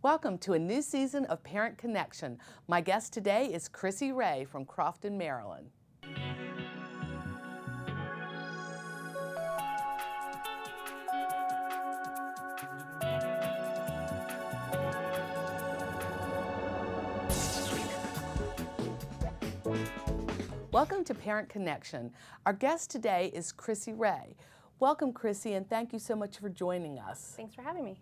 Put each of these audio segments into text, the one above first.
Welcome to a new season of Parent Connection. My guest today is Chrissy Rey from Crofton, Maryland. Welcome to Parent Connection. Our guest today is Chrissy Rey. Welcome, Chrissy, and thank you so much for joining us. Thanks for having me.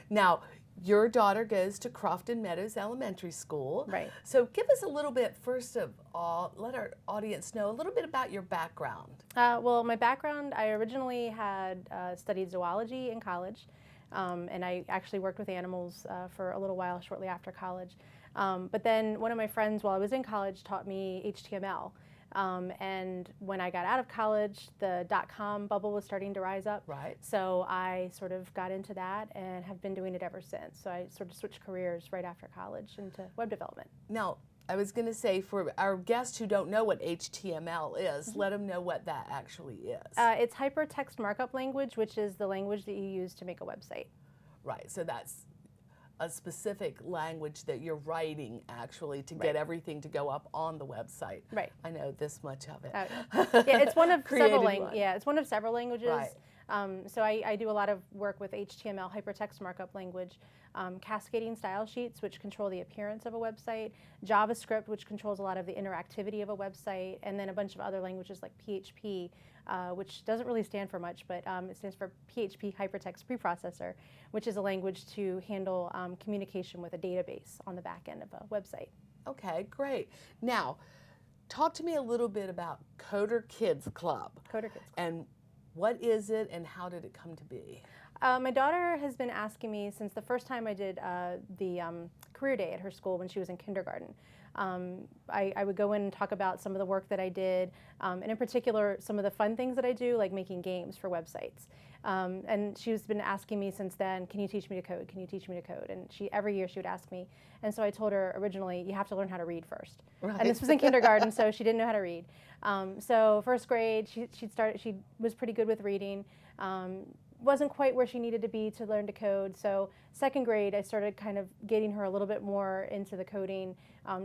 Now, your daughter goes to Crofton Meadows Elementary School. Right. So give us a little bit, first of all, let our audience know a little bit about your background. Well, my background, I originally had studied zoology in college, and I actually worked with animals for a little while shortly after college. But then one of my friends while I was in college taught me HTML. And when I got out of college, the .com bubble was starting to rise up. Right. So I sort of got into that and have been doing it ever since. So I sort of switched careers right after college into web development. Now, I was going to say, for our guests who don't know what HTML is, let them know what that actually is. It's hypertext markup language, which is the language that you use to make a website. Right, so that's a specific language that you're writing actually to get everything to go up on the website. Right. I know this much of it. Yeah, it's one of several one. Yeah, it's one of several languages. Right. So I do a lot of work with HTML, hypertext markup language, cascading style sheets, which control the appearance of a website, JavaScript, which controls a lot of the interactivity of a website, and then a bunch of other languages like PHP, which doesn't really stand for much, but it stands for PHP Hypertext Preprocessor, which is a language to handle communication with a database on the back end of a website. Okay, great. Now, talk to me a little bit about Coder Kids Club. Coder Kids Club. And what is it and how did it come to be? My daughter has been asking me since the first time I did the career day at her school when she was in kindergarten. I would go in and talk about some of the work that I did, and in particular some of the fun things that I do, like making games for websites. And she's been asking me since then, can you teach me to code? Can you teach me to code? And every year she would ask me. And so I told her originally, you have to learn how to read first. Right. And this was in kindergarten, so she didn't know how to read. So first grade, she was pretty good with reading. Wasn't quite where she needed to be to learn to code. So second grade, I started kind of getting her a little bit more into the coding,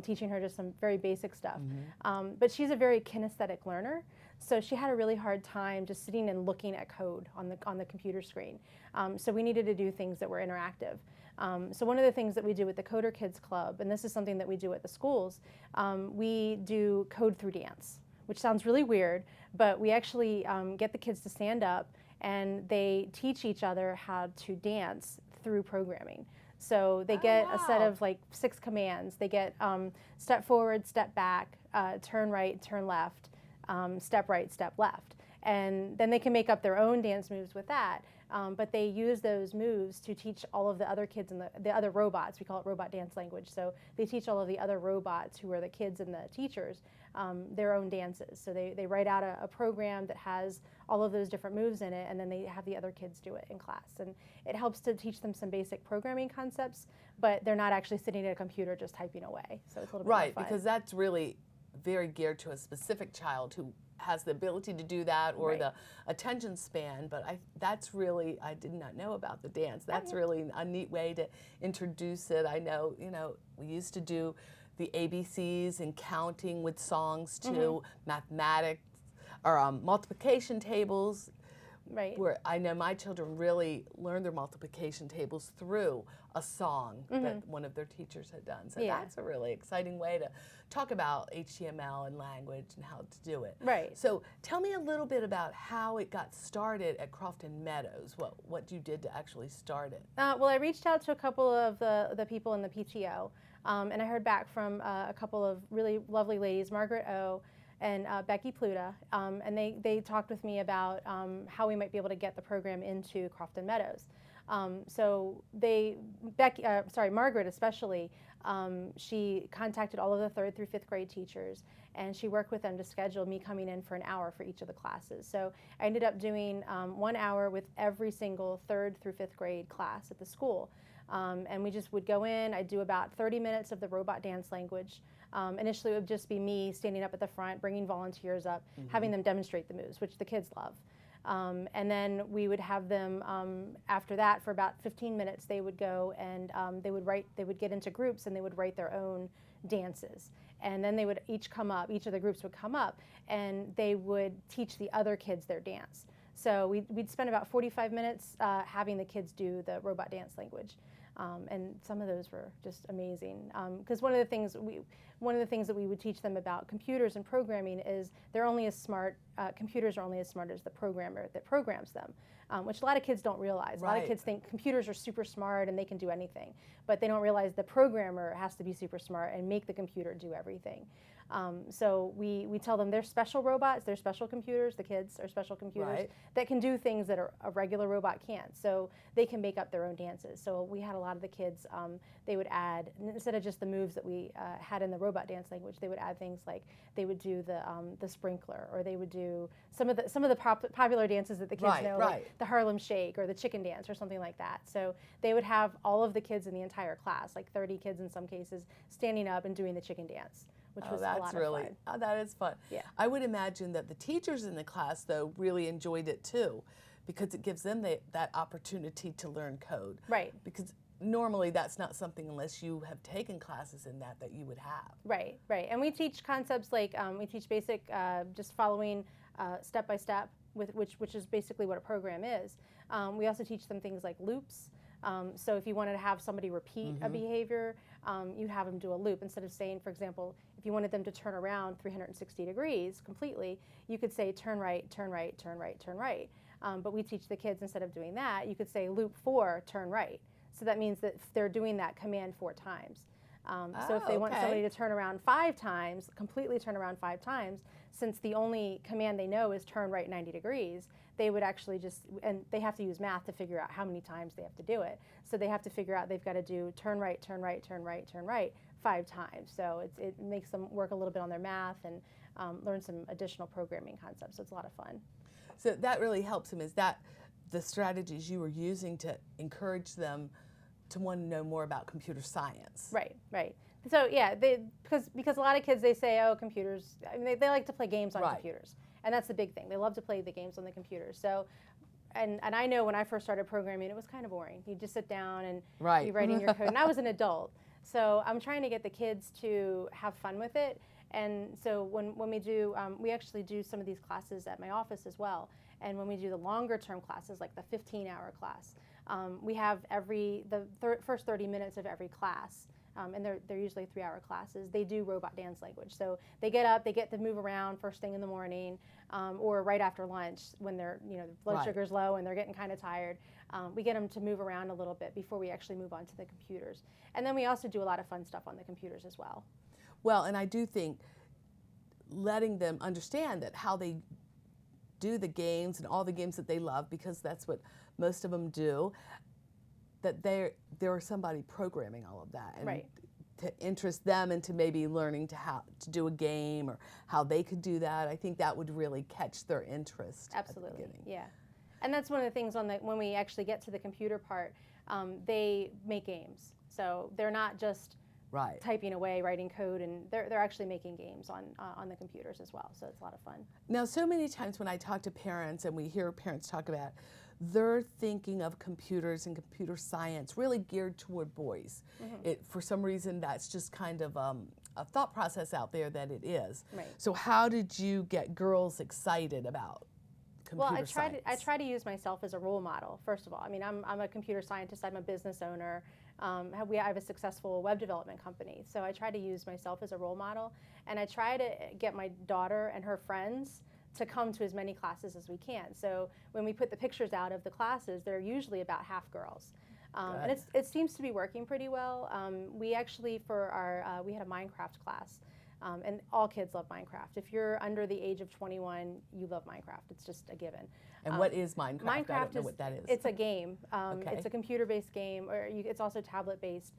teaching her just some very basic stuff. Mm-hmm. But she's a very kinesthetic learner, so she had a really hard time just sitting and looking at code on the computer screen. So we needed to do things that were interactive. So one of the things that we do with the Coder Kids Club, and this is something that we do at the schools, we do code through dance, which sounds really weird, but we actually get the kids to stand up and they teach each other how to dance through programming. So they get a set of like 6 commands. They get step forward, step back, turn right, turn left, step right, step left. And then they can make up their own dance moves with that. But they use those moves to teach all of the other kids and the other robots. We call it robot dance language. So they teach all of the other robots who are the kids and the teachers their own dances. So they write out a program that has all of those different moves in it, and then they have the other kids do it in class. And it helps to teach them some basic programming concepts, but they're not actually sitting at a computer just typing away. So it's a little bit more fun. Because that's really very geared to a specific child who has the ability to do that or the attention span, but that's really, I did not know about the dance. That's really a neat way to introduce it. I know, we used to do the ABCs and counting with songs too, mathematics, or multiplication tables. Right. Where I know my children really learned their multiplication tables through a song that one of their teachers had done. So that's a really exciting way to talk about HTML and language and how to do it. Right. So tell me a little bit about how it got started at Crofton Meadows, what you did to actually start it. Well, I reached out to a couple of the people in the PTO, and I heard back from a couple of really lovely ladies, Margaret O. and Becky Pluta, and they talked with me about how we might be able to get the program into Crofton Meadows. So Margaret especially, she contacted all of the 3rd through 5th grade teachers, and she worked with them to schedule me coming in for an hour for each of the classes. So I ended up doing 1 hour with every single 3rd through 5th grade class at the school. And we just would go in, I'd do about 30 minutes of the robot dance language. Initially it would just be me standing up at the front, bringing volunteers up, having them demonstrate the moves, which the kids love. And then we would have them, after that, for about 15 minutes, they would go and they would get into groups and they would write their own dances. And then they would each of the groups would come up and they would teach the other kids their dance. So we'd spend about 45 minutes having the kids do the robot dance language. And some of those were just amazing. Because one of the things that we would teach them about computers and programming is computers are only as smart as the programmer that programs them, which a lot of kids don't realize. A lot of kids think computers are super smart and they can do anything, but they don't realize the programmer has to be super smart and make the computer do everything. So we tell them they're special robots, they're special computers, the kids are special computers that can do things that a regular robot can't. So they can make up their own dances. So we had a lot of the kids, they would add, instead of just the moves that we had in the robot dance language, they would add things like they would do the sprinkler, or they would do some of the popular dances that the kids know, like the Harlem Shake or the chicken dance or something like that. So they would have all of the kids in the entire class, like 30 kids in some cases, standing up and doing the chicken dance, which was a lot of fun. Oh, that is fun. Yeah. I would imagine that the teachers in the class, though, really enjoyed it too, because it gives them that opportunity to learn code. Right. Because normally that's not something, unless you have taken classes in that you would have. Right, right. And we teach concepts like, we teach basic, just following step by step, which is basically what a program is. We also teach them things like loops. So if you wanted to have somebody repeat a behavior, you'd have them do a loop. Instead of saying, for example, if you wanted them to turn around 360 degrees completely, you could say turn right, turn right, turn right, turn right. But we teach the kids, instead of doing that, you could say loop 4, turn right. So that means that they're doing that command 4 times. So if they want somebody to turn around 5 times, completely turn around 5 times, since the only command they know is turn right 90 degrees, they would actually and they have to use math to figure out how many times they have to do it. So they have to figure out they've got to do turn right, turn right, turn right, turn right 5 times. So it makes them work a little bit on their math and learn some additional programming concepts. So it's a lot of fun. So that really helps them. Is that the strategies you were using to encourage them to want to know more about computer science? Right, right. So yeah, because a lot of kids, they say, oh, computers, I mean, they like to play games on computers. And that's the big thing. They love to play the games on the computers. So, and I know when I first started programming, it was kind of boring. You just sit down and you're writing your code. And I was an adult. So I'm trying to get the kids to have fun with it. And so when we do, we actually do some of these classes at my office as well. And when we do the longer term classes, like the 15-hour class, we have the first 30 minutes of every class, and they're usually 3-hour classes. They do robot dance language. So they get up, they get to move around first thing in the morning, or right after lunch when their blood sugar's low and they're getting kind of tired. We get them to move around a little bit before we actually move on to the computers. And then we also do a lot of fun stuff on the computers as well. Well, and I do think letting them understand that how they do the games and all the games that they love, because that's what most of them do, that there is somebody programming all of that, and to interest them into maybe learning how to do a game or how they could do that. I think that would really catch their interest. Absolutely, at the beginning. Yeah. And that's one of the things when we actually get to the computer part, they make games. So they're not just typing away, writing code, and they're actually making games on the computers as well. So it's a lot of fun. Now, so many times when I talk to parents and we hear parents talk about, they're thinking of computers and computer science really geared toward boys. For some reason, that's just kind of a thought process out there that it is. Right. So how did you get girls excited about computer science? I try to use myself as a role model, first of all. I mean, I'm a computer scientist, I'm a business owner. I have a successful web development company, so I try to use myself as a role model, and I try to get my daughter and her friends to come to as many classes as we can. So when we put the pictures out of the classes, they're usually about half girls. And it seems to be working pretty well. We actually, for our, we had a Minecraft class, and all kids love Minecraft. If you're under the age of 21, you love Minecraft. It's just a given. And what is Minecraft? I don't know what that is. It's a game. It's a computer-based game, or it's also tablet-based,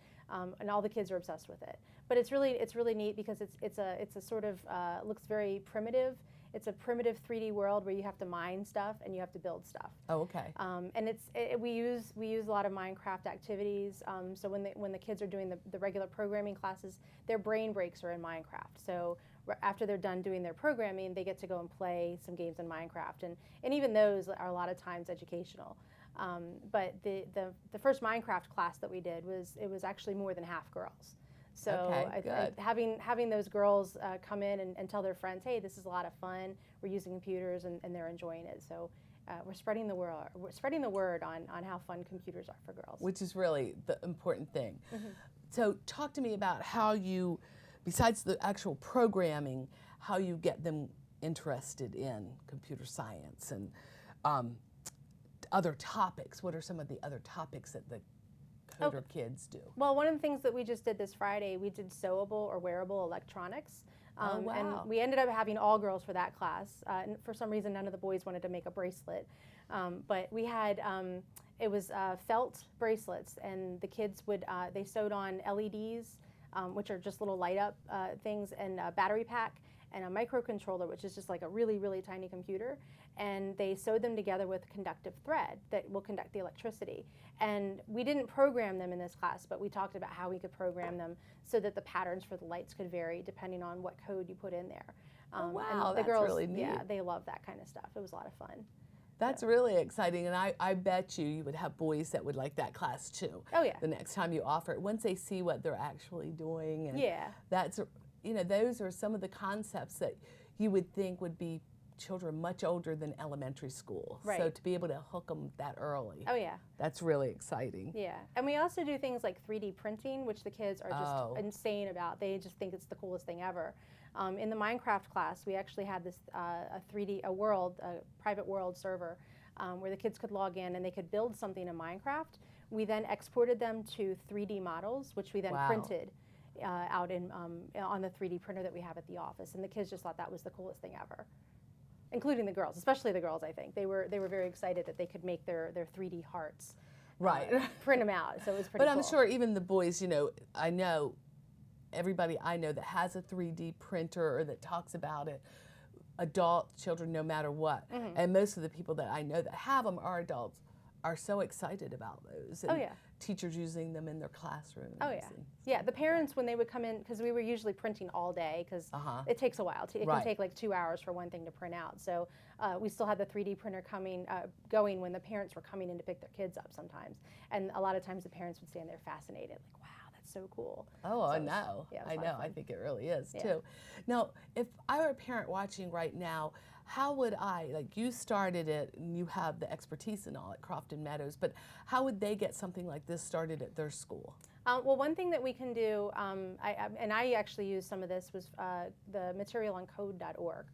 and all the kids are obsessed with it. But it's really neat because it's a sort of looks very primitive. It's a primitive 3D world where you have to mine stuff and you have to build stuff. Oh, okay. And we use a lot of Minecraft activities. So when the kids are doing the regular programming classes, their brain breaks are in Minecraft. So after they're done doing their programming, they get to go and play some games in Minecraft, and even those are a lot of times educational. But the first Minecraft class that we did it was actually more than half girls. So having those girls come in and tell their friends, hey, this is a lot of fun. We're using computers and they're enjoying it. So we're spreading the word on how fun computers are for girls. Which is really the important thing. Mm-hmm. So talk to me about how you, besides the actual programming, how you get them interested in computer science and other topics. What are some of the other topics that the coder kids do? Well, one of the things that we just did this Friday, we did sewable or wearable electronics. Oh, wow. And we ended up having all girls for that class. And for some reason, none of the boys wanted to make a bracelet. But we had, it was felt bracelets, and the kids they sewed on LEDs, which are just little light up things, and a battery pack, and a microcontroller, which is just like a really, really tiny computer. And they sewed them together with conductive thread that will conduct the electricity. And we didn't program them in this class, but we talked about how we could program them so that the patterns for the lights could vary depending on what code you put in there. Oh, wow, and the that's girls, really neat. Yeah, they love that kind of stuff. It was a lot of fun. That's really exciting, and I bet you would have boys that would like that class too. Oh, yeah. The next time you offer it, once they see what they're actually doing. And yeah. That's, those are some of the concepts that you would think would be children much older than elementary school. Right. So to be able to hook them that early. Oh, yeah. That's really exciting. Yeah. And we also do things like 3D printing, which the kids are just insane about. They just think it's the coolest thing ever. In the Minecraft class, we actually had this a private world server where the kids could log in and they could build something in Minecraft. We then exported them to 3D models, which we then printed out on the 3D printer that we have at the office. And the kids just thought that was the coolest thing ever. Including the girls, especially the girls, I think. They were very excited that they could make their 3D hearts. Right. Print them out, so it was pretty cool. But I'm sure even the boys, I know everybody I know that has a 3D printer or that talks about it, adult children, no matter what. Mm-hmm. And most of the people that I know that have them are adults, are so excited about those. And teachers using them in their classrooms. Oh, yeah. Yeah, the parents, when they would come in, because we were usually printing all day, because it takes a while. It can take like 2 hours for one thing to print out. So we still had the 3D printer going when the parents were coming in to pick their kids up sometimes. And a lot of times the parents would stand there fascinated, like, wow, that's so cool. Oh, so I know. Yeah, I know. I think it really is, too. Now, if I were a parent watching right now, how would you started it and you have the expertise and all at Crofton Meadows, but how would they get something like this started at their school? Well, one thing that we can do, I actually used some of this, was the material on code.org.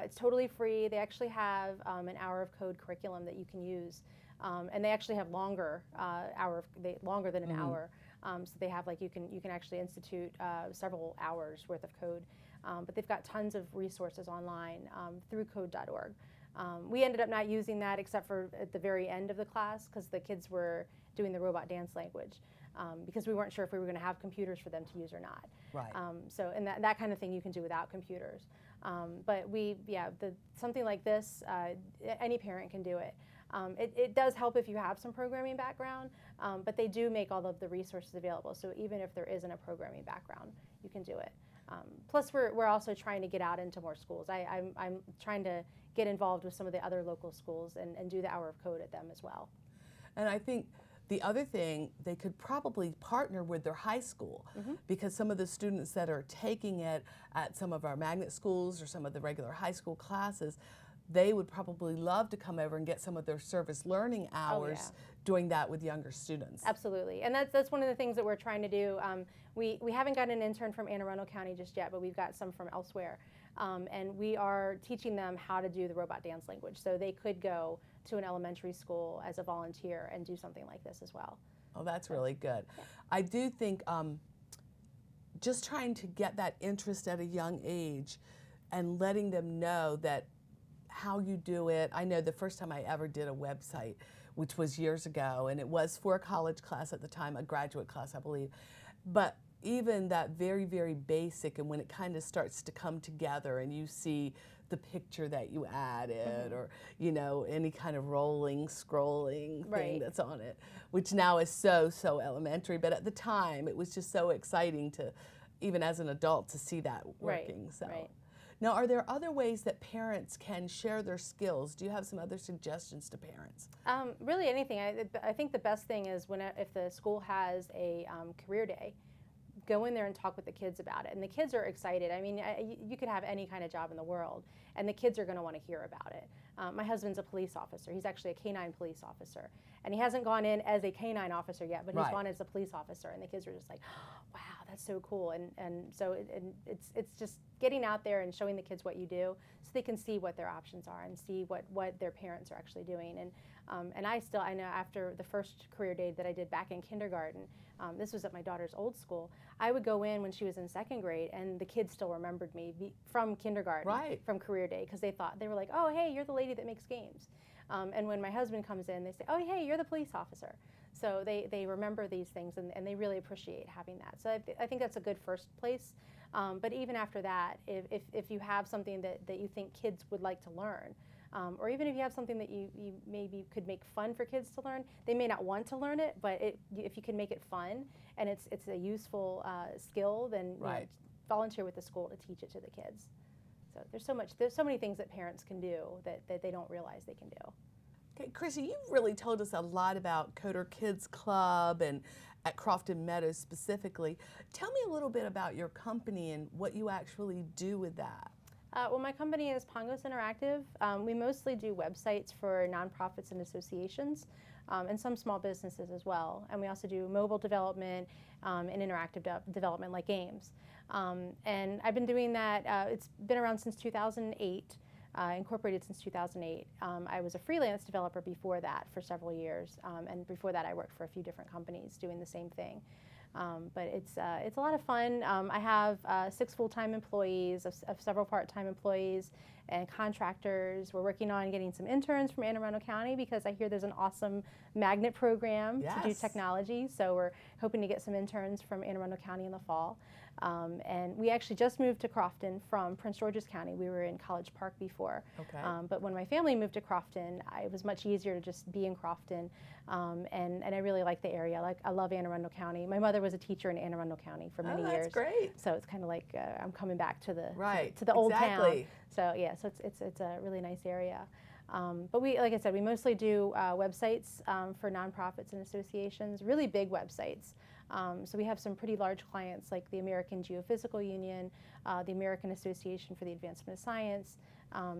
It's totally free. They actually have an hour of code curriculum that you can use, and they actually have longer than an hour. So they have you can actually institute several hours worth of code. But they've got tons of resources online through code.org. We ended up not using that except for at the very end of the class because the kids were doing the robot dance language because we weren't sure if we were going to have computers for them to use or not. Right. And that kind of thing you can do without computers. But something like this, any parent can do it. It does help if you have some programming background, but they do make all of the resources available. So even if there isn't a programming background, you can do it. Plus, we're also trying to get out into more schools. I'm trying to get involved with some of the other local schools and do the hour of code at them as well. And I think the other thing, they could probably partner with their high school because some of the students that are taking it at some of our magnet schools or some of the regular high school classes, they would probably love to come over and get some of their service learning hours doing that with younger students. Absolutely, and that's one of the things that we're trying to do. We haven't got an intern from Anne Arundel County just yet, but we've got some from elsewhere. And we are teaching them how to do the robot dance language. So they could go to an elementary school as a volunteer and do something like this as well. Oh, that's really good. Yeah. I do think just trying to get that interest at a young age and letting them know that how you do it. I know the first time I ever did a website, which was years ago, and it was for a college class at the time, a graduate class, I believe. But even that very, very basic, and when it kind of starts to come together and you see the picture that you added or, any kind of rolling, scrolling thing that's on it, which now is so elementary. But at the time, it was just so exciting to even as an adult, to see that working. So. Right. Now, are there other ways that parents can share their skills? Do you have some other suggestions to parents? Really anything. I think the best thing is if the school has a career day, go in there and talk with the kids about it. And the kids are excited. I mean, you could have any kind of job in the world, and the kids are going to want to hear about it. My husband's a police officer. He's actually a canine police officer. And he hasn't gone in as a canine officer yet, but he's gone as a police officer. And the kids are just like, oh, wow, that's so cool. And so it's just getting out there and showing the kids what you do so they can see what their options are and see what their parents are actually doing. And I know after the first career day that I did back in kindergarten, this was at my daughter's old school, I would go in when she was in second grade, and the kids still remembered me from kindergarten, from career day, because they were like, oh, hey, you're the lady that makes games. And when my husband comes in, they say, oh, hey, you're the police officer. So they remember these things, and they really appreciate having that. So I think that's a good first place. But even after that, if you have something that you think kids would like to learn, or even if you have something that you maybe could make fun for kids to learn, they may not want to learn it, but if you can make it fun and it's a useful skill, then you know, volunteer with the school to teach it to the kids. So there's so many things that parents can do that they don't realize they can do. Okay, Chrissy, you've really told us a lot about Coder Kids Club and at Crofton Meadows specifically. Tell me a little bit about your company and what you actually do with that. Well, my company is Pongos Interactive. We mostly do websites for nonprofits and associations, and some small businesses as well. And we also do mobile development and interactive development like games. And I've been doing that, it's been around since 2008, incorporated since 2008. I was a freelance developer before that for several years, and before that I worked for a few different companies doing the same thing. But it's a lot of fun. I have 6 full-time employees, of several part-time employees and contractors. We're working on getting some interns from Anne Arundel County because I hear there's an awesome magnet program to do technology. So we're hoping to get some interns from Anne Arundel County in the fall. And we actually just moved to Crofton from Prince George's County. We were in College Park before. But when my family moved to Crofton, it was much easier to just be in Crofton. And I really like the area. I love Anne Arundel County. My mother was a teacher in Anne Arundel County for many years. That's great. So it's kind of like I'm coming back to the old town. So yeah, so it's a really nice area. But like I said, we mostly do websites for nonprofits and associations, really big websites. So we have some pretty large clients like the American Geophysical Union, the American Association for the Advancement of Science,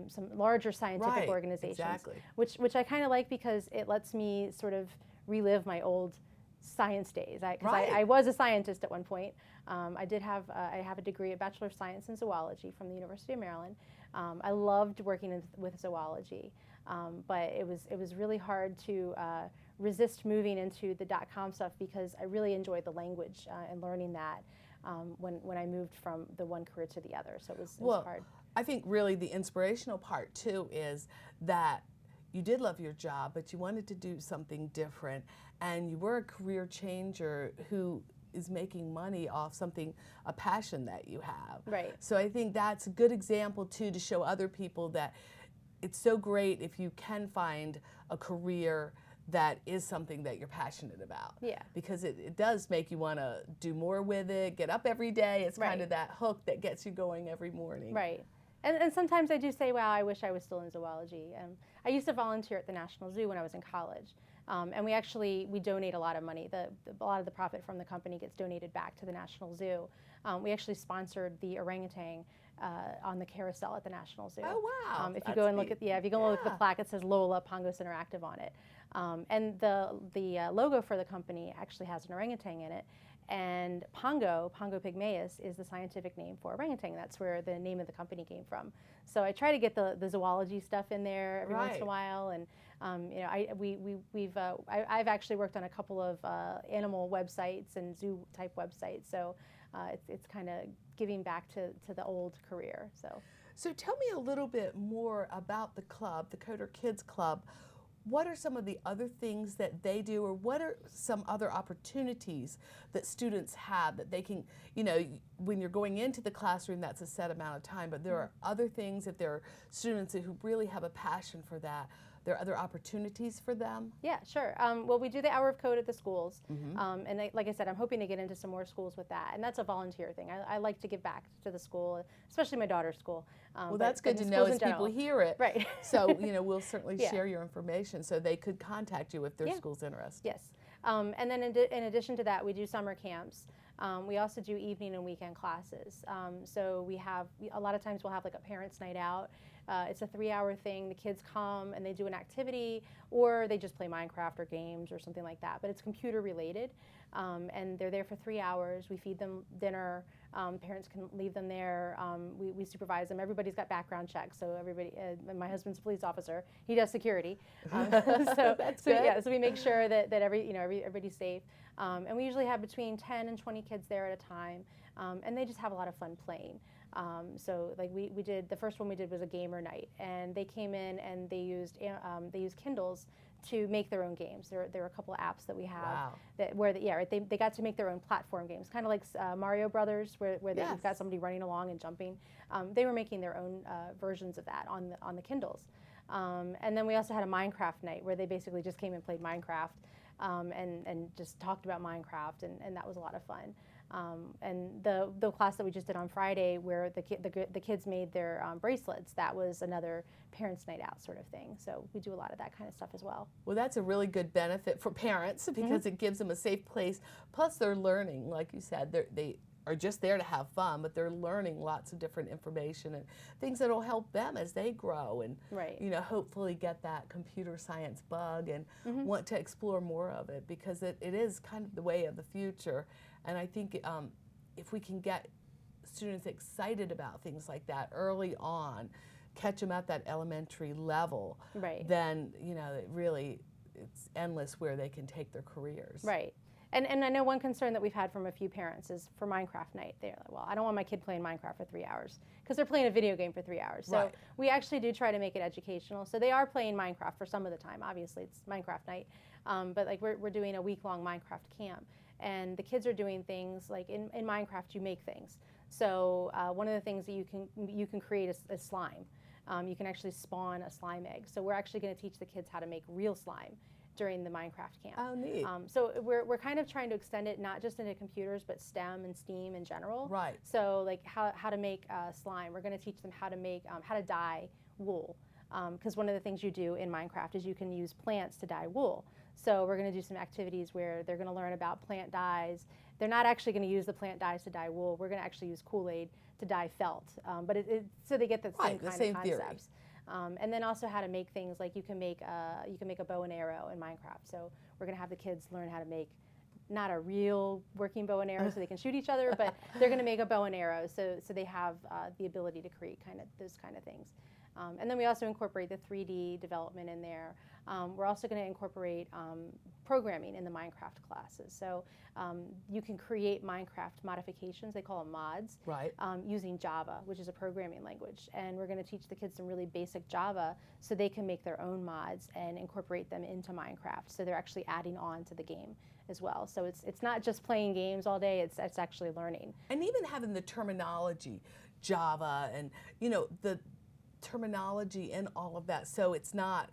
some larger scientific organizations, which I kind of like because it lets me sort of relive my old science days. I was a scientist at one point. I have a degree, a Bachelor of Science in Zoology from the University of Maryland. I loved working with zoology, but it was really hard to resist moving into the .com stuff because I really enjoyed the language and learning that when I moved from the one career to the other. So it was hard. I think really the inspirational part too is that you did love your job, but you wanted to do something different, and you were a career changer who is making money off something, a passion that you have. Right. So I think that's a good example too to show other people that it's so great if you can find a career that is something that you're passionate about. Yeah. Because it does make you want to do more with it, get up every day. It's kind of that hook that gets you going every morning. Right. And sometimes I do say, wow, I wish I was still in zoology. I used to volunteer at the National Zoo when I was in college. And we donate a lot of money. A lot of the profit from the company gets donated back to the National Zoo. We actually sponsored the orangutan on the carousel at the National Zoo. Oh wow! If you go and look at look at the plaque, it says Lola Pongos Interactive on it. And the logo for the company actually has an orangutan in it. And Pongo pygmaeus, is the scientific name for orangutan. That's where the name of the company came from. So I try to get the zoology stuff in there every once in a while. And I've actually worked on a couple of animal websites and zoo type websites. So it's kind of giving back to the old career. So tell me a little bit more about the club, the Coder Kids Club. What are some of the other things that they do, or what are some other opportunities that students have that they can, when you're going into the classroom, that's a set amount of time, but there are other things, if there are students who really have a passion for that, there are other opportunities for them? Yeah, sure. Well, we do the hour of code at the schools, and like I said, I'm hoping to get into some more schools with that, and that's a volunteer thing. I like to give back to the school, especially my daughter's school. Well, that's good to know as people hear it. Right. So, we'll certainly share your information so they could contact you if their school's interested. Yes. And then in addition to that, we do summer camps. We also do evening and weekend classes. So we have, a lot of times we'll have like a parents' night out. It's a 3-hour thing. The kids come and they do an activity, or they just play Minecraft or games or something like that. But it's computer related, and they're there for 3 hours. We feed them dinner. Parents can leave them there. We supervise them. Everybody's got background checks, so everybody. My husband's a police officer. He does security. That's good. Yeah, so we make sure that everybody's safe. And we usually have between 10 and 20 kids there at a time, and they just have a lot of fun playing. So like we did, the first one we did was a gamer night, and they came in and they used Kindles to make their own games. There are a couple of apps that we have they got to make their own platform games, kind of like Mario Brothers, where you've got somebody running along and jumping. They were making their own versions of that on the Kindles. And then we also had a Minecraft night where they basically just came and played Minecraft. And just talked about Minecraft, and that was a lot of fun. And the class that we just did on Friday, where the kids made their bracelets, that was another parents' night out sort of thing. So we do a lot of that kind of stuff as well. Well, that's a really good benefit for parents because it gives them a safe place. Plus, they're learning, like you said, they are just there to have fun, but they're learning lots of different information and things that will help them as they grow and hopefully get that computer science bug and want to explore more of it, because it is kind of the way of the future. And I think if we can get students excited about things like that early on, catch them at that elementary level, then it's endless where they can take their careers. Right. And I know one concern that we've had from a few parents is for Minecraft night. They're like, well, I don't want my kid playing Minecraft for 3 hours, because they're playing a video game for 3 hours. So we actually do try to make it educational. So they are playing Minecraft for some of the time. Obviously, it's Minecraft night. But like we're doing a week-long Minecraft camp. And the kids are doing things like in Minecraft, you make things. So one of the things that you can create is slime. You can actually spawn a slime egg. So we're actually going to teach the kids how to make real slime during the Minecraft camp. Oh, neat. So we're kind of trying to extend it not just into computers, but STEM and STEAM in general. Right. So like how to make slime. We're going to teach them how to make how to dye wool, because one of the things you do in Minecraft is you can use plants to dye wool. So we're going to do some activities where they're going to learn about plant dyes. They're not actually going to use the plant dyes to dye wool. We're going to actually use Kool-Aid to dye felt. But so they get the same kind of concepts. And then also how to make things like you can make a bow and arrow in Minecraft. So we're going to have the kids learn how to make not a real working bow and arrow so they can shoot each other, but they're going to make a bow and arrow so they have the ability to create kind of those kind of things. And then we also incorporate the 3D development in there. We're also going to incorporate programming in the Minecraft classes. So you can create Minecraft modifications, they call them mods, using Java, which is a programming language. And we're going to teach the kids some really basic Java so they can make their own mods and incorporate them into Minecraft. So they're actually adding on to the game as well. So it's not just playing games all day, it's actually learning. And even having the terminology, Java, and the terminology and all of that, so it's not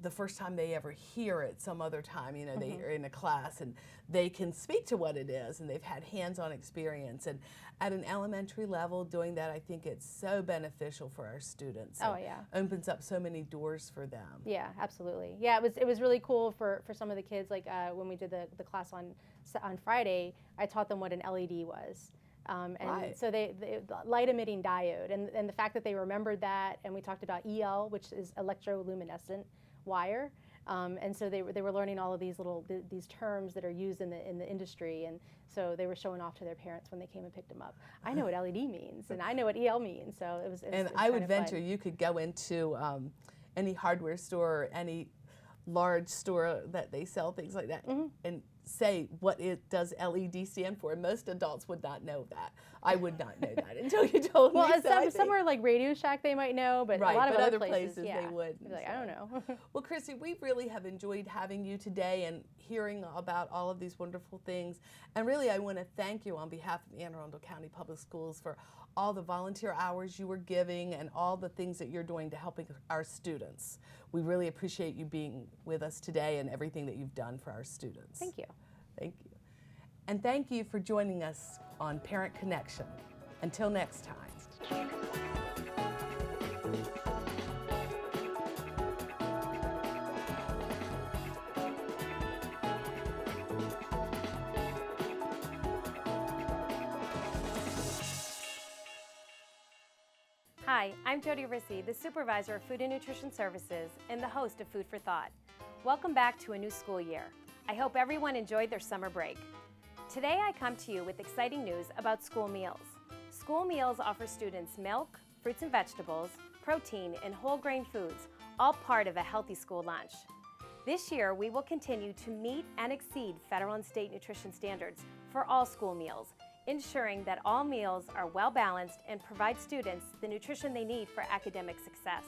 the first time they ever hear it some other time, they are in a class and they can speak to what it is and they've had hands-on experience. And at an elementary level doing that, I think it's so beneficial for our students. Oh yeah. Opens up so many doors for them. Yeah, absolutely. Yeah, it was really cool for some of the kids, like when we did the class on Friday, I taught them what an LED was. So they light emitting diode, and the fact that they remembered that, and we talked about EL, which is electroluminescent wire, and so they were learning all of these terms that are used in the industry, and so they were showing off to their parents when they came and picked them up. I know what LED means, and I know what EL means, so it was. And I would venture you could go into any hardware store or any large store that they sell things like that and say what it does LED stand for. Most adults would not know that. I would not know that until you told me. Well, somewhere like Radio Shack they might know, but a lot of other places they would. Like, I don't know. Well, Chrissy, we really have enjoyed having you today and hearing about all of these wonderful things. And really, I want to thank you on behalf of the Anne Arundel County Public Schools for all the volunteer hours you were giving and all the things that you're doing to helping our students. we really appreciate you being with us today and everything that you've done for our students. Thank you. Thank you. And thank you for joining us on Parent Connection. Until next time. Hi, I'm Jody Rissy, the Supervisor of Food and Nutrition Services and the host of Food for Thought. Welcome back to a new school year. I hope everyone enjoyed their summer break. Today I come to you with exciting news about school meals. School meals offer students milk, fruits and vegetables, protein, and whole grain foods, all part of a healthy school lunch. This year we will continue to meet and exceed federal and state nutrition standards for all school meals, ensuring that all meals are well balanced and provide students the nutrition they need for academic success.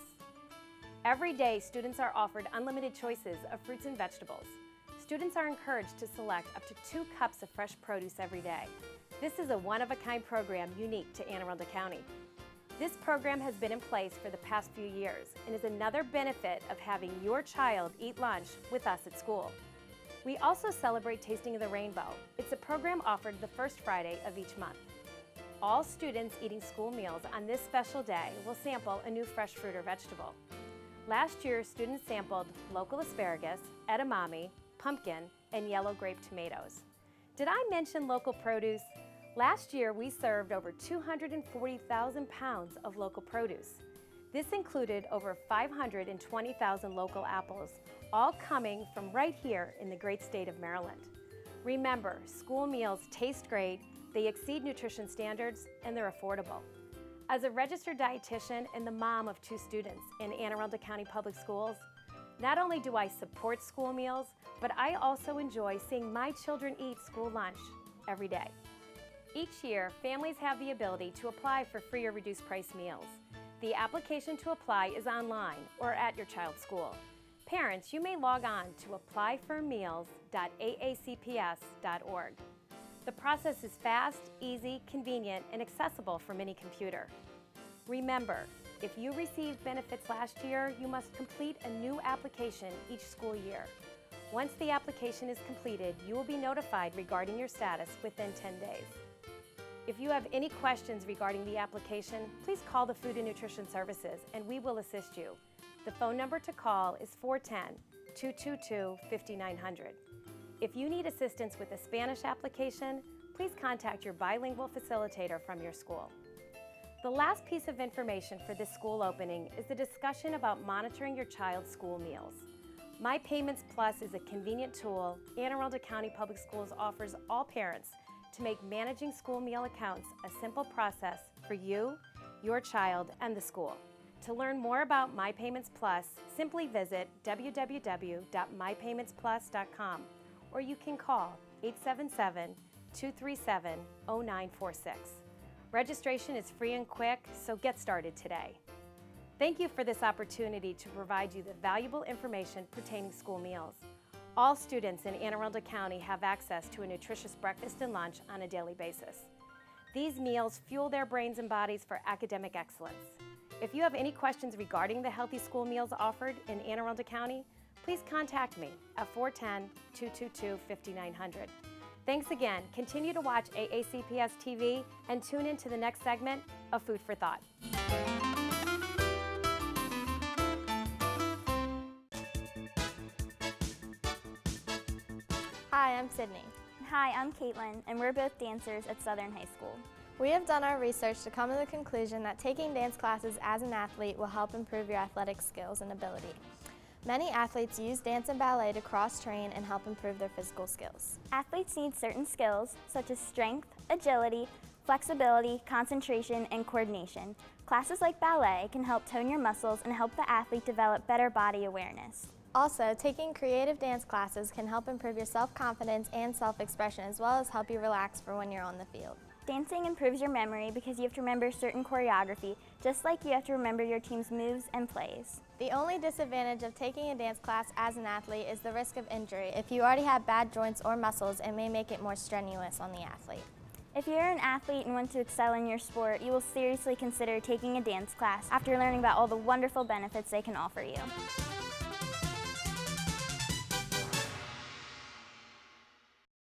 Every day, students are offered unlimited choices of fruits and vegetables. Students are encouraged to select up to 2 cups of fresh produce every day. This is a one-of-a-kind program unique to Anne Arundel County. This program has been in place for the past few years and is another benefit of having your child eat lunch with us at school. We also celebrate Tasting of the Rainbow. It's a program offered the first Friday of each month. All students eating school meals on this special day will sample a new fresh fruit or vegetable. Last year, students sampled local asparagus, edamame, pumpkin, and yellow grape tomatoes. Did I mention local produce? Last year, we served over 240,000 pounds of local produce. This included over 520,000 local apples, all coming from right here in the great state of Maryland. Remember, school meals taste great, they exceed nutrition standards, and they're affordable. As a registered dietitian and the mom of 2 students in Anne Arundel County Public Schools, not only do I support school meals, but I also enjoy seeing my children eat school lunch every day. Each year, families have the ability to apply for free or reduced price meals. The application to apply is online or at your child's school. Parents, you may log on to applyformeals.aacps.org. The process is fast, easy, convenient, and accessible from any computer. Remember, if you received benefits last year, you must complete a new application each school year. Once the application is completed, you will be notified regarding your status within 10 days. If you have any questions regarding the application, please call the Food and Nutrition Services and we will assist you. The phone number to call is 410-222-5900. If you need assistance with a Spanish application, please contact your bilingual facilitator from your school. The last piece of information for this school opening is the discussion about monitoring your child's school meals. My Payments Plus is a convenient tool Anne Arundel County Public Schools offers all parents to make managing school meal accounts a simple process for you, your child, and the school. To learn more about My Payments Plus, simply visit www.mypaymentsplus.com or you can call 877-237-0946. Registration is free and quick, so get started today. Thank you for this opportunity to provide you the valuable information pertaining school meals. All students in Anne Arundel County have access to a nutritious breakfast and lunch on a daily basis. These meals fuel their brains and bodies for academic excellence. If you have any questions regarding the healthy school meals offered in Anne Arundel County, please contact me at 410-222-5900. Thanks again. Continue to watch aacps-tv and tune in to the next segment of Food for Thought. Hi, I'm Sydney. Hi, I'm Caitlin, and we're both dancers at Southern High School. We have done our research to come to the conclusion that taking dance classes as an athlete will help improve your athletic skills and ability. Many athletes use dance and ballet to cross-train and help improve their physical skills. Athletes need certain skills such as strength, agility, flexibility, concentration, and coordination. Classes like ballet can help tone your muscles and help the athlete develop better body awareness. Also, taking creative dance classes can help improve your self-confidence and self-expression, as well as help you relax for when you're on the field. Dancing improves your memory because you have to remember certain choreography, just like you have to remember your team's moves and plays. The only disadvantage of taking a dance class as an athlete is the risk of injury. If you already have bad joints or muscles, it may make it more strenuous on the athlete. If you're an athlete and want to excel in your sport, you will seriously consider taking a dance class after learning about all the wonderful benefits they can offer you.